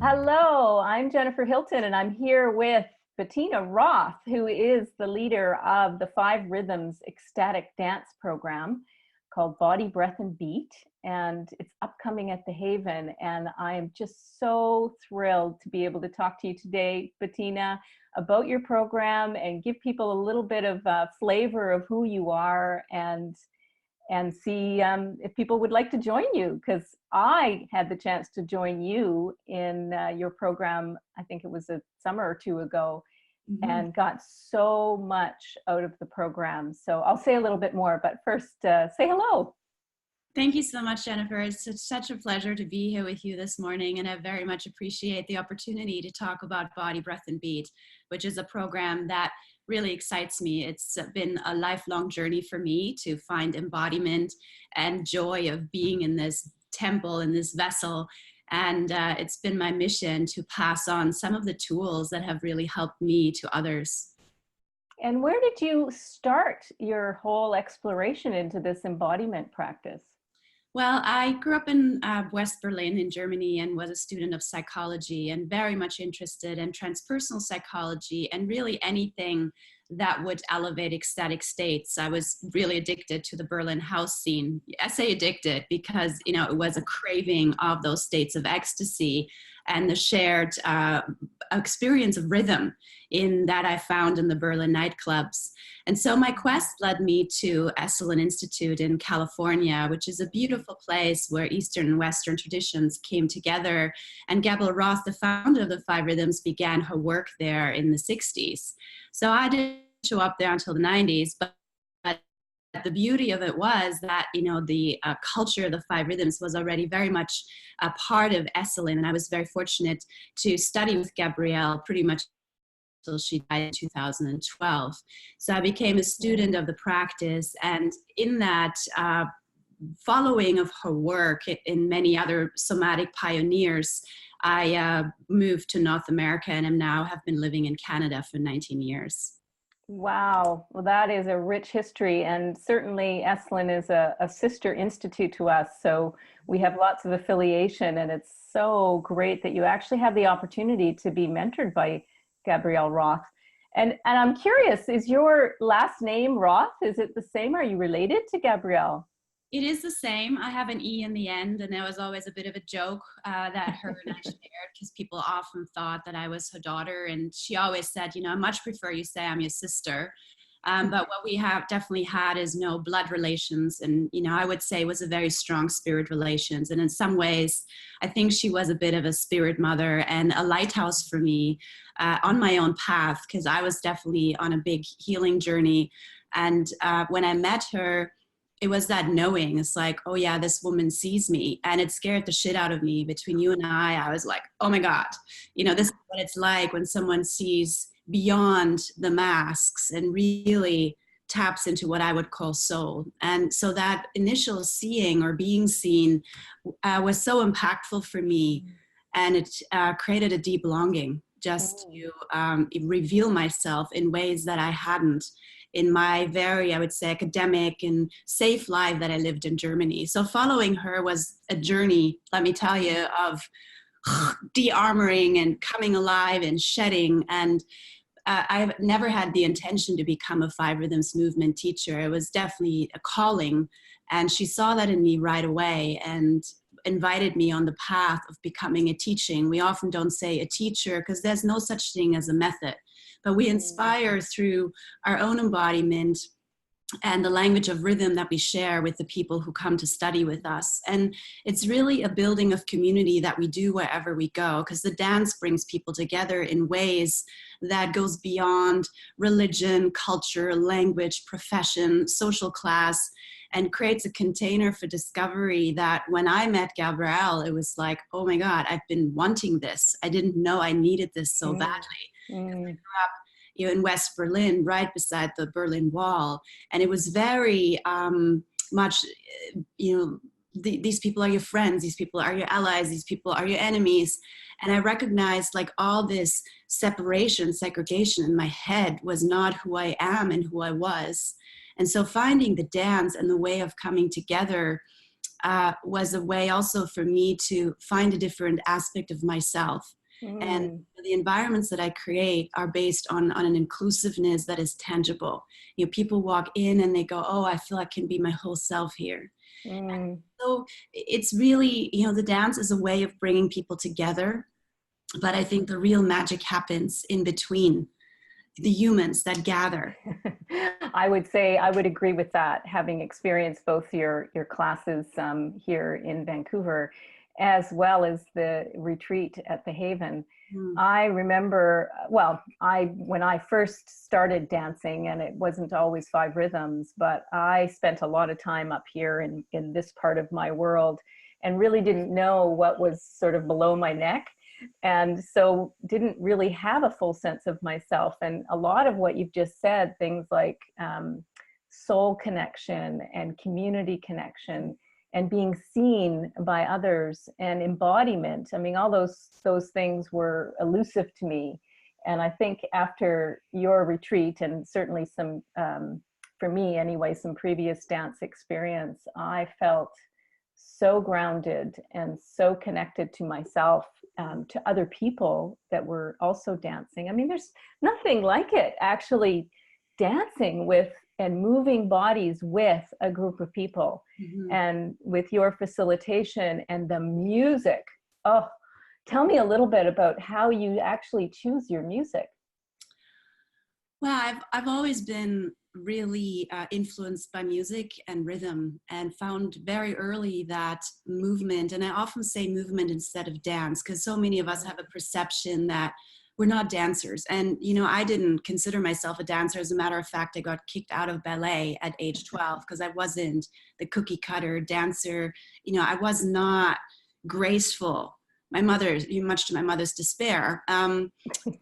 Hello, I'm Jennifer Hilton, and I'm here with Bettina Roth, who is the leader of the 5 Rhythms Ecstatic dance program called Body, Breath, and Beat. And it's upcoming at the Haven. And I am just so thrilled to be able to talk to you today, Bettina, about your program and give people a little bit of flavor of who you are and see if people would like to join you, because I had the chance to join you in your program, I think it was a summer or two ago, and got so much out of the program. So I'll say a little bit more, but first say hello. Thank you so much, Jennifer. It's such a pleasure to be here with you this morning, and I very much appreciate the opportunity to talk about Body, Breath, and Beat, which is a program that really excites me. It's been a lifelong journey for me to find embodiment and joy of being in this temple, in this vessel. And it's been my mission to pass on some of the tools that have really helped me to others. And where did you start your whole exploration into this embodiment practice? Well, I grew up in West Berlin in Germany and was a student of psychology and very much interested in transpersonal psychology and really anything that would elevate ecstatic states. I was really addicted to the Berlin house scene. I say addicted because, it was a craving of those states of ecstasy and the shared experience of rhythm in that I found in the Berlin nightclubs. And so my quest led me to Esalen Institute in California, which is a beautiful place where Eastern and Western traditions came together. And Gabrielle Roth, the founder of the 5 Rhythms, began her work there in the 60s. So I didn't show up there until the 90s, but the beauty of it was that, the culture of the 5 Rhythms was already very much a part of Esalen. And I was very fortunate to study with Gabrielle pretty much until she died in 2012. So I became a student of the practice. And in that following of her work in many other somatic pioneers, I moved to North America and have been living in Canada for 19 years. Wow, well, that is a rich history, and certainly Esalen is a sister institute to us, so we have lots of affiliation, and it's so great that you actually have the opportunity to be mentored by Gabrielle Roth. And I'm curious, is your last name Roth? Is it the same? Are you related to Gabrielle? It is the same. I have an E in the end, and there was always a bit of a joke that her and I shared because people often thought that I was her daughter, and she always said, I much prefer you say I'm your sister. But what we have definitely had is no blood relations, and I would say it was a very strong spirit relations. And in some ways, I think she was a bit of a spirit mother and a lighthouse for me on my own path, because I was definitely on a big healing journey. And when I met her, it was that knowing. It's like, oh yeah, this woman sees me, and it scared the shit out of me. Between you and I was like, oh my God, this is what it's like when someone sees beyond the masks and really taps into what I would call soul. And so that initial seeing or being seen was so impactful for me, and it created a deep longing just to reveal myself in ways that I hadn't in my very, I would say, academic and safe life that I lived in Germany. So following her was a journey, let me tell you, of de-armoring and coming alive and shedding. And I've never had the intention to become a 5 Rhythms movement teacher. It was definitely a calling. And she saw that in me right away and invited me on the path of becoming a teaching. We often don't say a teacher because there's no such thing as a method, but we inspire through our own embodiment and the language of rhythm that we share with the people who come to study with us. And it's really a building of community that we do wherever we go, because the dance brings people together in ways that goes beyond religion, culture, language, profession, social class, and creates a container for discovery that when I met Gabrielle, it was like, oh my God, I've been wanting this. I didn't know I needed this so badly. I grew up in West Berlin, right beside the Berlin Wall. And it was very much, these people are your friends, these people are your allies, these people are your enemies. And I recognized like all this separation, segregation in my head was not who I am and who I was. And so finding the dance and the way of coming together was a way also for me to find a different aspect of myself. And Mm. the environments that I create are based on an inclusiveness that is tangible. You know, people walk in and they go, oh, I feel I can be my whole self here. Mm. So it's really, you know, the dance is a way of bringing people together. But I think the real magic happens in between the humans that gather. I would say I would agree with that, having experienced both your classes here in Vancouver, as well as the retreat at the Haven. Mm. I remember, well, when I first started dancing, and it wasn't always 5 Rhythms, but I spent a lot of time up here in this part of my world, and really didn't know what was sort of below my neck. And so didn't really have a full sense of myself. And a lot of what you've just said, things like soul connection and community connection and being seen by others and embodiment. I mean, all those things were elusive to me. And I think after your retreat, and certainly some, for me anyway, some previous dance experience, I felt so grounded and so connected to myself, to other people that were also dancing. I mean, there's nothing like it, actually, dancing with and moving bodies with a group of people. Mm-hmm. And with your facilitation and the music. Oh, tell me a little bit about how you actually choose your music. Well, I've always been really influenced by music and rhythm, and found very early that movement, and I often say movement instead of dance, because so many of us have a perception that we're not dancers. And, you know, I didn't consider myself a dancer. As a matter of fact, I got kicked out of ballet at age 12 because I wasn't the cookie cutter dancer. You know, I was not graceful. My mother, much to my mother's despair. So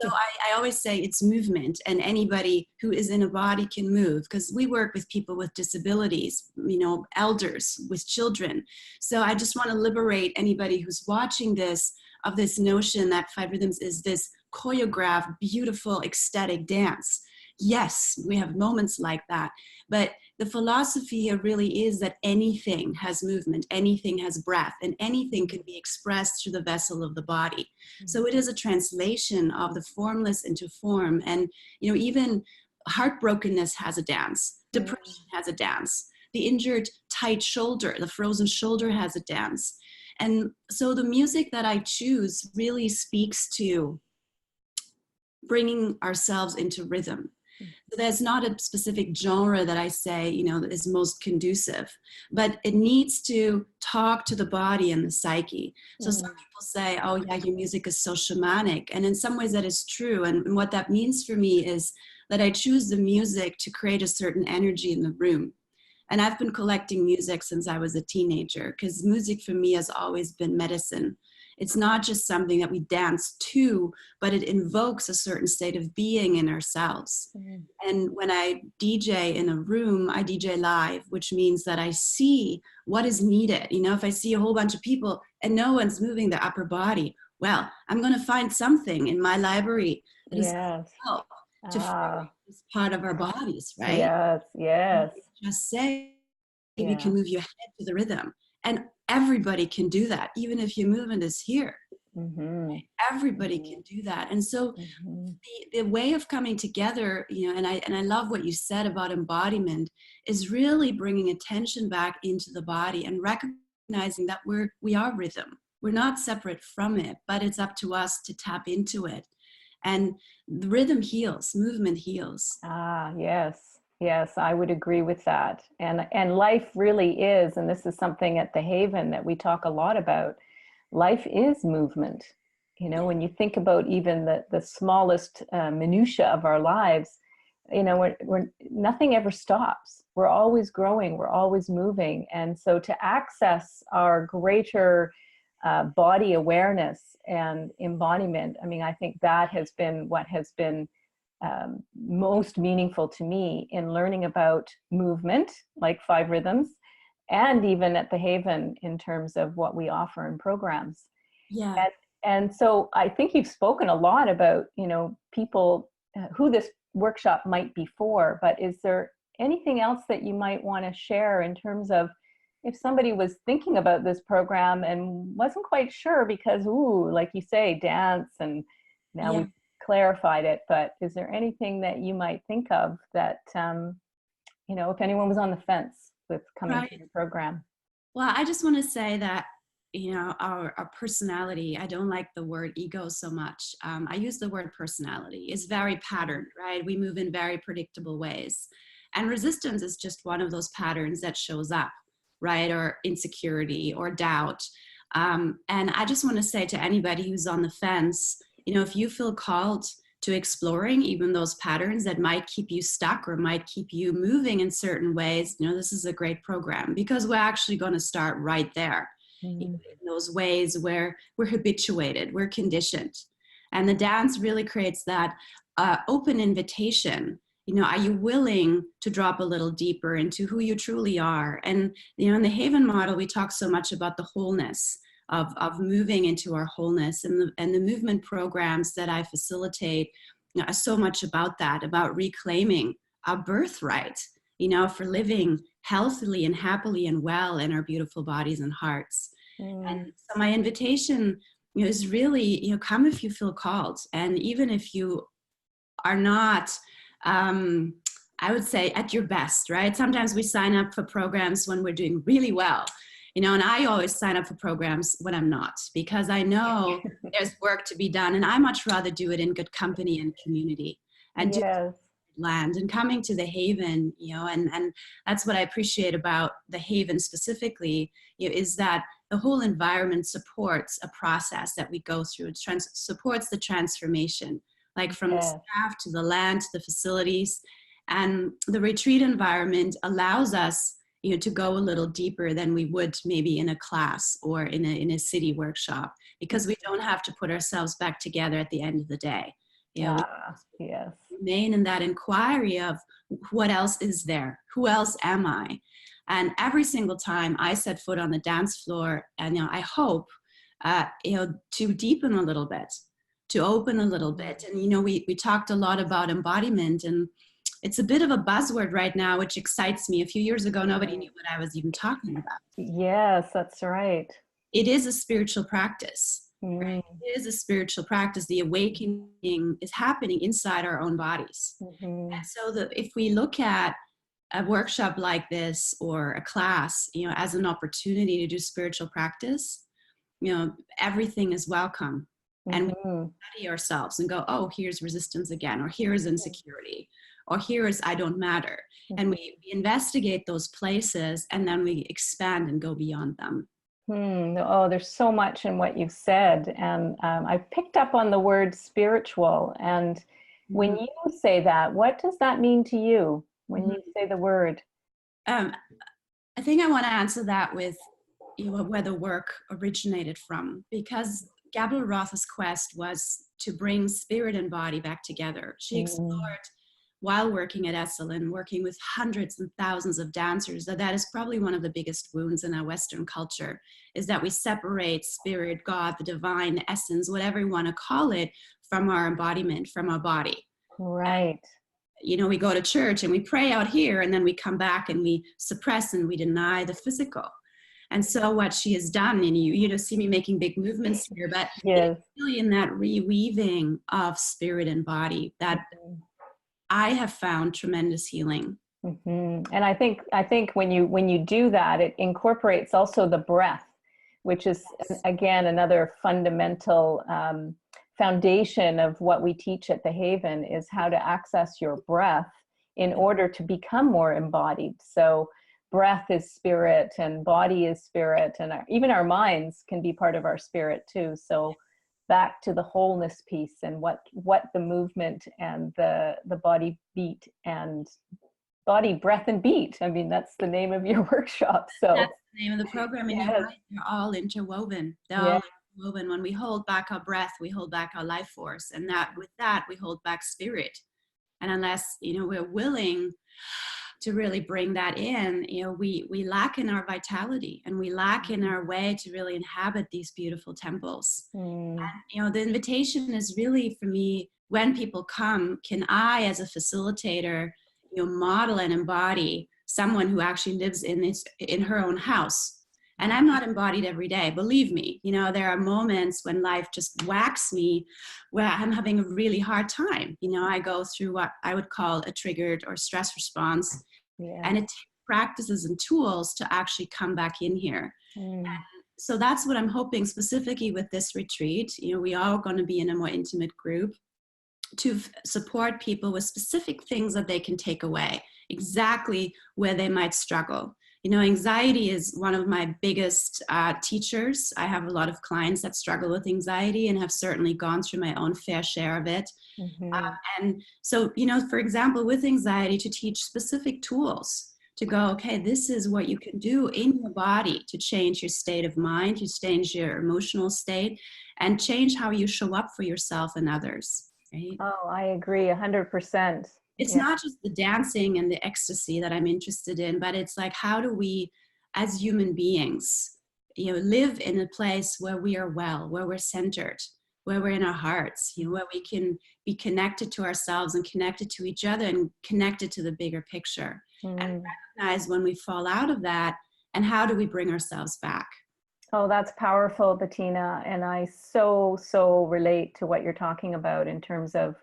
I always say it's movement, and anybody who is in a body can move, because we work with people with disabilities, you know, elders, with children. So I just want to liberate anybody who's watching this of this notion that 5 Rhythms is this choreographed, beautiful, ecstatic dance. Yes, we have moments like that, but the philosophy here really is that anything has movement, anything has breath, and anything can be expressed through the vessel of the body. So it is a translation of the formless into form. And, you know, even heartbrokenness has a dance, depression has a dance, the injured tight shoulder, the frozen shoulder has a dance. And so the music that I choose really speaks to bringing ourselves into rhythm. So there's not a specific genre that I say, you know, is most conducive, but it needs to talk to the body and the psyche. So some people say, oh yeah, your music is so shamanic. And in some ways that is true. And what that means for me is that I choose the music to create a certain energy in the room. And I've been collecting music since I was a teenager, because music for me has always been medicine. It's not just something that we dance to, but it invokes a certain state of being in ourselves. And when I DJ in a room, I DJ live, which means that I see what is needed. You know, if I see a whole bunch of people and no one's moving their upper body, well, I'm going to find something in my library that is going to help to feel this part of our bodies, right? Yes. Just say you can move your head to the rhythm, and everybody can do that, even if your movement is here. Everybody can do that. And so the way of coming together, you know, and I love what you said about embodiment, is really bringing attention back into the body and recognizing that we are rhythm. We're not separate from it, but it's up to us to tap into it. And the rhythm heals, movement heals. Yes, I would agree with that. And life really is, and this is something at the Haven that we talk a lot about, life is movement. You know, when you think about even the smallest minutia of our lives, you know, we're nothing ever stops. We're always growing, we're always moving. And so to access our greater body awareness and embodiment, I mean, I think that has been what has been most meaningful to me in learning about movement, like 5 Rhythms, and even at the Haven in terms of what we offer in programs. And so I think you've spoken a lot about, you know, people who this workshop might be for, but is there anything else that you might want to share in terms of if somebody was thinking about this program and wasn't quite sure because, ooh, like you say, dance, and now Yeah. we've clarified it, but is there anything that you might think of that, if anyone was on the fence with coming to Right. your program? Well, I just want to say that, our personality, I don't like the word ego so much. I use the word personality. It's very patterned, right? We move in very predictable ways. And resistance is just one of those patterns that shows up, right? Or insecurity or doubt. And I just want to say to anybody who's on the fence, if you feel called to exploring even those patterns that might keep you stuck or might keep you moving in certain ways, this is a great program, because we're actually going to start right there, in those ways where we're habituated, we're conditioned. And the dance really creates that open invitation. Are you willing to drop a little deeper into who you truly are? And, in the Haven model, we talk so much about the wholeness of moving into our wholeness, and the movement programs that I facilitate are so much about that, about reclaiming our birthright, for living healthily and happily and well in our beautiful bodies and hearts. And so my invitation, is really, come if you feel called, and even if you are not, I would say, at your best, right? Sometimes we sign up for programs when we're doing really well, and I always sign up for programs when I'm not, because I know there's work to be done, and I much rather do it in good company and community, and do Yes. land and coming to the Haven, and that's what I appreciate about the Haven specifically, is that the whole environment supports a process that we go through. It supports the transformation, like from the staff to the land to the facilities. And the retreat environment allows us, to go a little deeper than we would maybe in a class or in a city workshop, because we don't have to put ourselves back together at the end of the day. Yes. We remain in that inquiry of what else is there? Who else am I? And every single time I set foot on the dance floor, and I hope, to deepen a little bit, to open a little bit. And we talked a lot about embodiment, and it's a bit of a buzzword right now, which excites me. A few years ago, nobody knew what I was even talking about. Yes, that's right. It is a spiritual practice. Right? It is a spiritual practice. The awakening is happening inside our own bodies. And so if we look at a workshop like this or a class, as an opportunity to do spiritual practice, everything is welcome. And we study ourselves and go, oh, here's resistance again, or here's insecurity, or here's I don't matter. And we investigate those places, and then we expand and go beyond them. Oh, there's so much in what you've said. And I picked up on the word spiritual. And when you say that, what does that mean to you when you say the word? I think I want to answer that with where the work originated from, because Gabrielle Roth's quest was to bring spirit and body back together. She explored, while working at Esalen, working with hundreds and thousands of dancers, that is probably one of the biggest wounds in our Western culture, is that we separate spirit, God, the divine essence, whatever you want to call it, from our embodiment, from our body. Right. And, we go to church and we pray out here, and then we come back and we suppress and we deny the physical. And so what she has done, and you see me making big movements here, but it's really in that reweaving of spirit and body that I have found tremendous healing. And I think when you do that, it incorporates also the breath, which is again another fundamental foundation of what we teach at the Haven, is how to access your breath in order to become more embodied. So breath is spirit, and body is spirit, and even our minds can be part of our spirit too. So back to the wholeness piece, and what the movement and the body beat and body, breath, and beat. I mean, that's the name of your workshop. So that's the name of the program, and they're all interwoven. They're all interwoven. When we hold back our breath, we hold back our life force, and with that we hold back spirit. And unless we're willing to really bring that in, we lack in our vitality, and we lack in our way to really inhabit these beautiful temples. And, the invitation is really, for me, when people come, can I, as a facilitator, model and embody someone who actually lives in her own house. And I'm not embodied every day, believe me. You know, there are moments when life just whacks me where I'm having a really hard time. You know, I go through what I would call a triggered or stress response. Yeah. And it takes practices and tools to actually come back in here. Mm. So that's what I'm hoping specifically with this retreat. You know, we are going to be in a more intimate group to support people with specific things that they can take away, exactly where they might struggle. You know, anxiety is one of my biggest teachers. I have a lot of clients that struggle with anxiety and have certainly gone through my own fair share of it. Mm-hmm. And so, you know, for example, with anxiety, to teach specific tools to go, okay, this is what you can do in your body to change your state of mind, to change your emotional state, and change how you show up for yourself and others. Right? Oh, I agree 100%. It's not just the dancing and the ecstasy that I'm interested in, but it's like, how do we, as human beings, you know, live in a place where we are well, where we're centered, where we're in our hearts, you know, where we can be connected to ourselves and connected to each other and connected to the bigger picture. And recognize when we fall out of that, and how do we bring ourselves back? Oh, that's powerful, Bettina. And I so relate to what you're talking about in terms of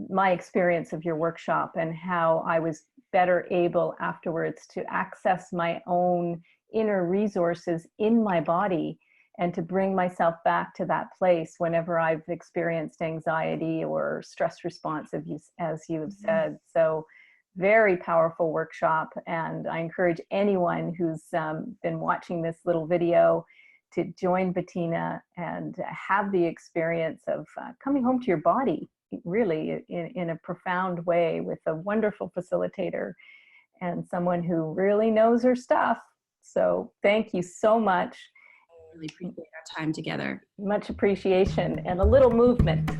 my experience of your workshop and how I was better able afterwards to access my own inner resources in my body and to bring myself back to that place whenever I've experienced anxiety or stress response, as you have said. So very powerful workshop. And I encourage anyone who's been watching this little video to join Bettina and have the experience of coming home to your body, really in a profound way, with a wonderful facilitator and someone who really knows her stuff. So thank you so much. I really appreciate our time together. Much appreciation and a little movement.